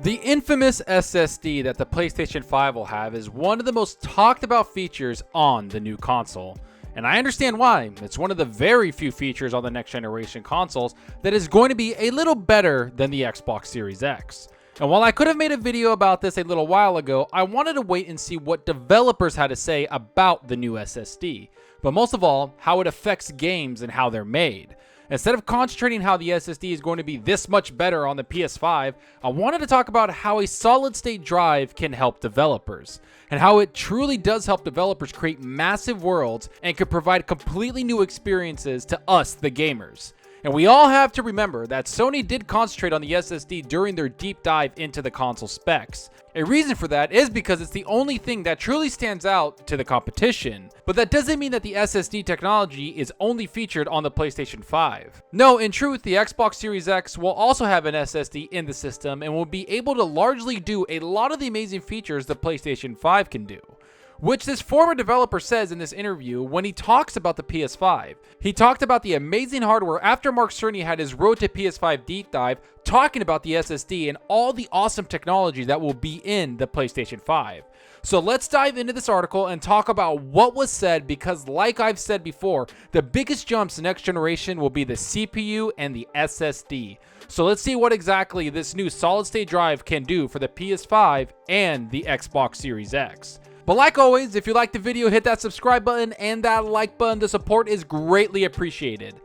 The infamous SSD that the PlayStation 5 will have is one of the most talked about features on the new console. And I understand why. It's one of the very few features on the next generation consoles that is going to be a little better than the Xbox Series X. And while I could have made a video about this a little while ago, I wanted to wait and see what developers had to say about the new SSD. But most of all, how it affects games and how they're made. Instead of concentrating how the SSD is going to be this much better on the PS5, I wanted to talk about how a solid-state drive can help developers, and how it truly does help developers create massive worlds and could provide completely new experiences to us, the gamers. And we all have to remember that Sony did concentrate on the SSD during their deep dive into the console specs. A reason for that is because it's the only thing that truly stands out to the competition. But that doesn't mean that the SSD technology is only featured on the PlayStation 5. No, in truth, the Xbox Series X will also have an SSD in the system and will be able to largely do a lot of the amazing features the PlayStation 5 can do. Which this former developer says in this interview when he talks about the PS5. He talked about the amazing hardware after Mark Cerny had his Road to PS5 deep dive, talking about the SSD and all the awesome technology that will be in the PlayStation 5. So let's dive into this article and talk about what was said, because like I've said before, the biggest jumps next generation will be the CPU and the SSD. So let's see what exactly this new solid-state drive can do for the PS5 and the Xbox Series X. But like always, if you liked the video, hit that subscribe button and that like button. The support is greatly appreciated.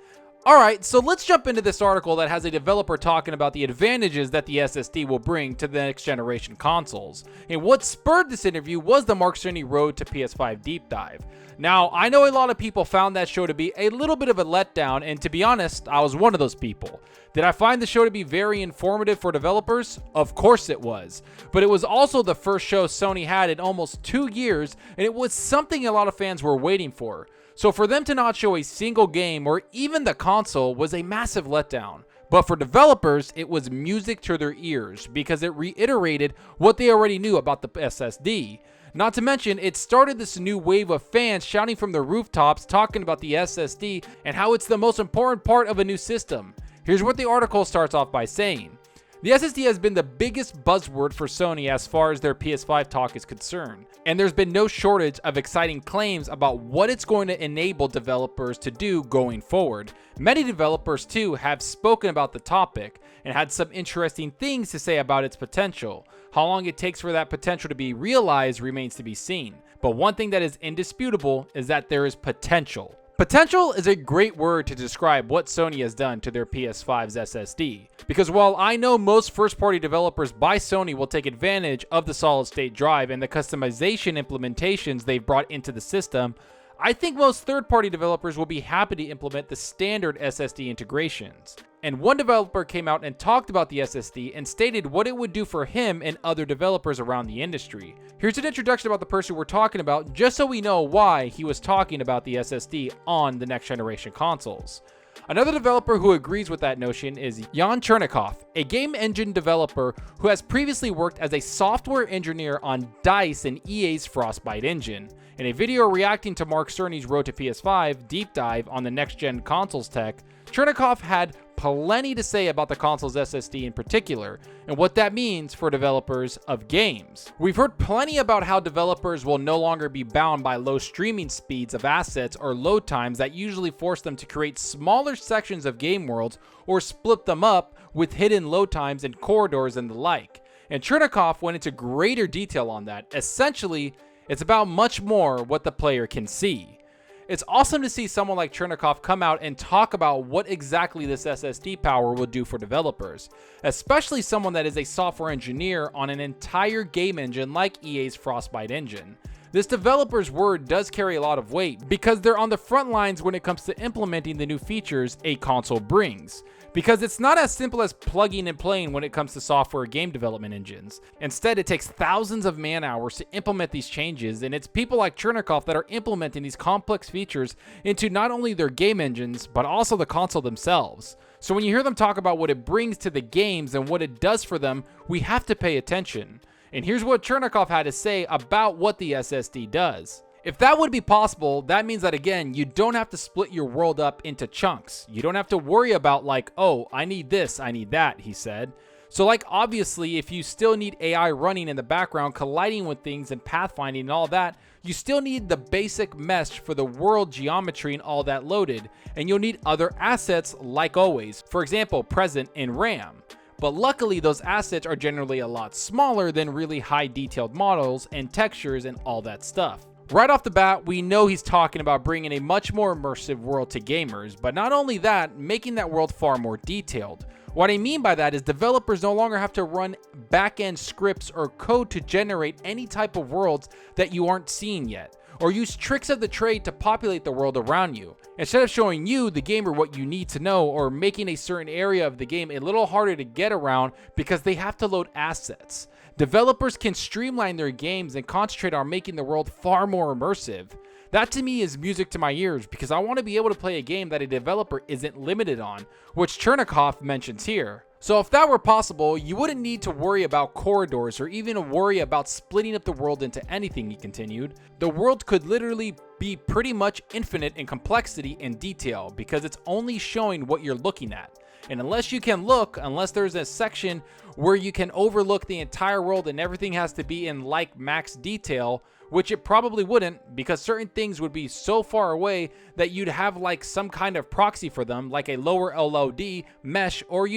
Alright, so let's jump into this article that has a developer talking about the advantages that the SSD will bring to the next generation consoles. And what spurred this interview was the Mark Cerny Road to PS5 deep dive. Now, I know a lot of people found that show to be a little bit of a letdown, and to be honest, I was one of those people. Did I find the show to be very informative for developers? Of course it was. But it was also the first show Sony had in almost 2 years, and it was something a lot of fans were waiting for. So for them to not show a single game or even the console was a massive letdown. But for developers, it was music to their ears because it reiterated what they already knew about the SSD. Not to mention, it started this new wave of fans shouting from the rooftops talking about the SSD and how it's the most important part of a new system. Here's what the article starts off by saying. The SSD has been the biggest buzzword for Sony as far as their PS5 talk is concerned, and there's been no shortage of exciting claims about what it's going to enable developers to do going forward. Many developers too have spoken about the topic and had some interesting things to say about its potential. How long it takes for that potential to be realized remains to be seen, but one thing that is indisputable is that there is potential. Potential is a great word to describe what Sony has done to their PS5's SSD, because while I know most first-party developers by Sony will take advantage of the solid-state drive and the customization implementations they've brought into the system, I think most third-party developers will be happy to implement the standard SSD integrations. And one developer came out and talked about the SSD and stated what it would do for him and other developers around the industry. Here's an introduction about the person we're talking about, just so we know why he was talking about the SSD on the next generation consoles. Another developer who agrees with that notion is Jan Chernikov, a game engine developer who has previously worked as a software engineer on DICE and EA's Frostbite engine. In a video reacting to Mark Cerny's Road to PS5 deep dive on the next-gen consoles tech, Chernikov had plenty to say about the console's SSD in particular, and what that means for developers of games. We've heard plenty about how developers will no longer be bound by low streaming speeds of assets or load times that usually force them to create smaller sections of game worlds or split them up with hidden load times and corridors and the like. And Chernikov went into greater detail on that. Essentially, it's about much more what the player can see. It's awesome to see someone like Chernikov come out and talk about what exactly this SSD power will do for developers, especially someone that is a software engineer on an entire game engine like EA's Frostbite engine. This developer's word does carry a lot of weight because they're on the front lines when it comes to implementing the new features a console brings. Because it's not as simple as plugging and playing when it comes to software game development engines. Instead, it takes thousands of man hours to implement these changes, and it's people like Chernikov that are implementing these complex features into not only their game engines, but also the console themselves. So when you hear them talk about what it brings to the games and what it does for them, we have to pay attention. And here's what Chernikov had to say about what the SSD does. If that would be possible, that means that again, you don't have to split your world up into chunks. You don't have to worry about like, oh, I need this, I need that, he said. So like obviously, if you still need AI running in the background, colliding with things and pathfinding and all that, you still need the basic mesh for the world geometry and all that loaded, and you'll need other assets like always, for example, present in RAM. But luckily, those assets are generally a lot smaller than really high detailed models and textures and all that stuff. Right off the bat, we know he's talking about bringing a much more immersive world to gamers, but not only that, making that world far more detailed. What I mean by that is developers no longer have to run back-end scripts or code to generate any type of worlds that you aren't seeing yet, or use tricks of the trade to populate the world around you. Instead of showing you, the gamer, what you need to know, or making a certain area of the game a little harder to get around because they have to load assets, developers can streamline their games and concentrate on making the world far more immersive. That to me is music to my ears because I want to be able to play a game that a developer isn't limited on, which Cerny mentions here. So if that were possible, you wouldn't need to worry about corridors or even worry about splitting up the world into anything, he continued. The world could literally be pretty much infinite in complexity and detail because it's only showing what you're looking at. And unless you can look, unless there's a section where you can overlook the entire world and everything has to be in like max detail, which it probably wouldn't because certain things would be so far away that you'd have like some kind of proxy for them, like a lower LOD mesh, or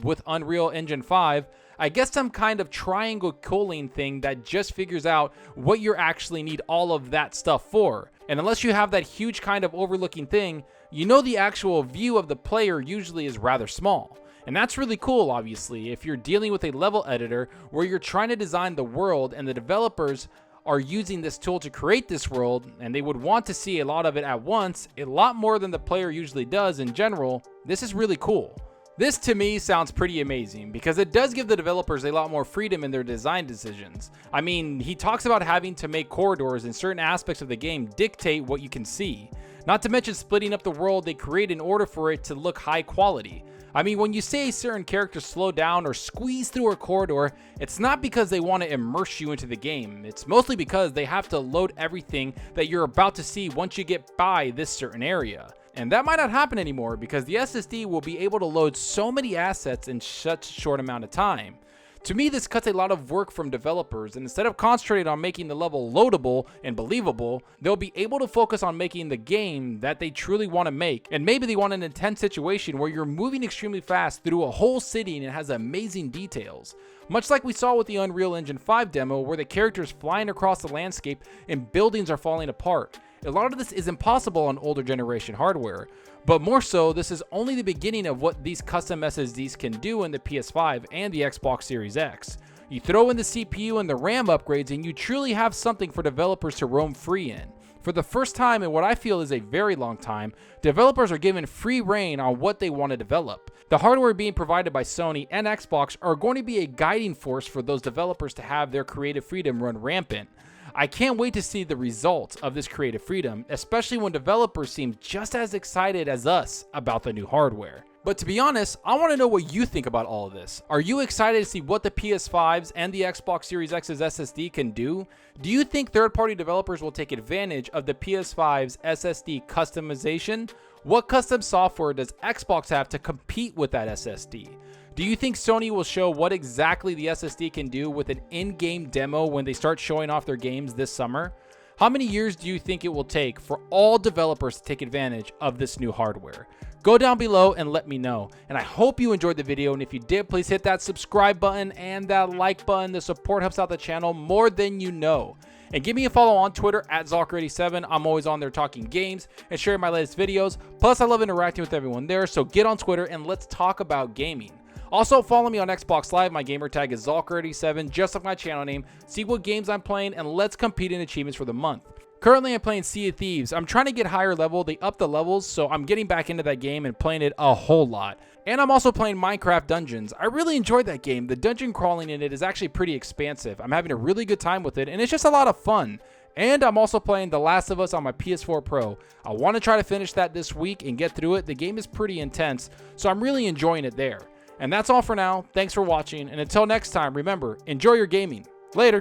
with Unreal Engine 5, I guess some kind of triangle cooling thing that just figures out what you actually need all of that stuff for. And unless you have that huge kind of overlooking thing, the actual view of the player usually is rather small. And that's really cool, obviously, if you're dealing with a level editor where you're trying to design the world and the developers are using this tool to create this world, and they would want to see a lot of it at once, a lot more than the player usually does in general. This is really cool. This to me sounds pretty amazing because it does give the developers a lot more freedom in their design decisions. I mean, he talks about having to make corridors and certain aspects of the game dictate what you can see. Not to mention splitting up the world they create in order for it to look high quality. I mean, when you say certain characters slow down or squeeze through a corridor, it's not because they want to immerse you into the game. It's mostly because they have to load everything that you're about to see once you get by this certain area. And that might not happen anymore because the SSD will be able to load so many assets in such a short amount of time. To me, this cuts a lot of work from developers, and instead of concentrating on making the level loadable and believable, they'll be able to focus on making the game that they truly want to make. And maybe they want an intense situation where you're moving extremely fast through a whole city and it has amazing details. Much like we saw with the Unreal Engine 5 demo where the characters flying across the landscape and buildings are falling apart. A lot of this is impossible on older generation hardware, but more so, this is only the beginning of what these custom SSDs can do in the PS5 and the Xbox Series X. You throw in the CPU and the RAM upgrades and you truly have something for developers to roam free in. For the first time in what I feel is a very long time, developers are given free reign on what they want to develop. The hardware being provided by Sony and Xbox are going to be a guiding force for those developers to have their creative freedom run rampant. I can't wait to see the results of this creative freedom, especially when developers seem just as excited as us about the new hardware. But to be honest, I want to know what you think about all of this. Are you excited to see what the PS5s and the Xbox Series X's SSD can do? Do you think third-party developers will take advantage of the PS5's SSD customization? What custom software does Xbox have to compete with that SSD? Do you think Sony will show what exactly the SSD can do with an in-game demo when they start showing off their games this summer? How many years do you think it will take for all developers to take advantage of this new hardware? Go down below and let me know. And I hope you enjoyed the video, and if you did, please hit that subscribe button and that like button. The support helps out the channel more than you know. And give me a follow on Twitter at Zalker87. I'm always on there talking games and sharing my latest videos. Plus, I love interacting with everyone there, so get on Twitter and let's talk about gaming. Also, follow me on Xbox Live. My gamertag is Zalker87, just like my channel name. See what games I'm playing, and let's compete in achievements for the month. Currently, I'm playing Sea of Thieves. I'm trying to get higher level. They up the levels, so I'm getting back into that game and playing it a whole lot. And I'm also playing Minecraft Dungeons. I really enjoyed that game. The dungeon crawling in it is actually pretty expansive. I'm having a really good time with it, and it's just a lot of fun. And I'm also playing The Last of Us on my PS4 Pro. I want to try to finish that this week and get through it. The game is pretty intense, so I'm really enjoying it there. And that's all for now. Thanks for watching, and until next time, remember, enjoy your gaming. Later.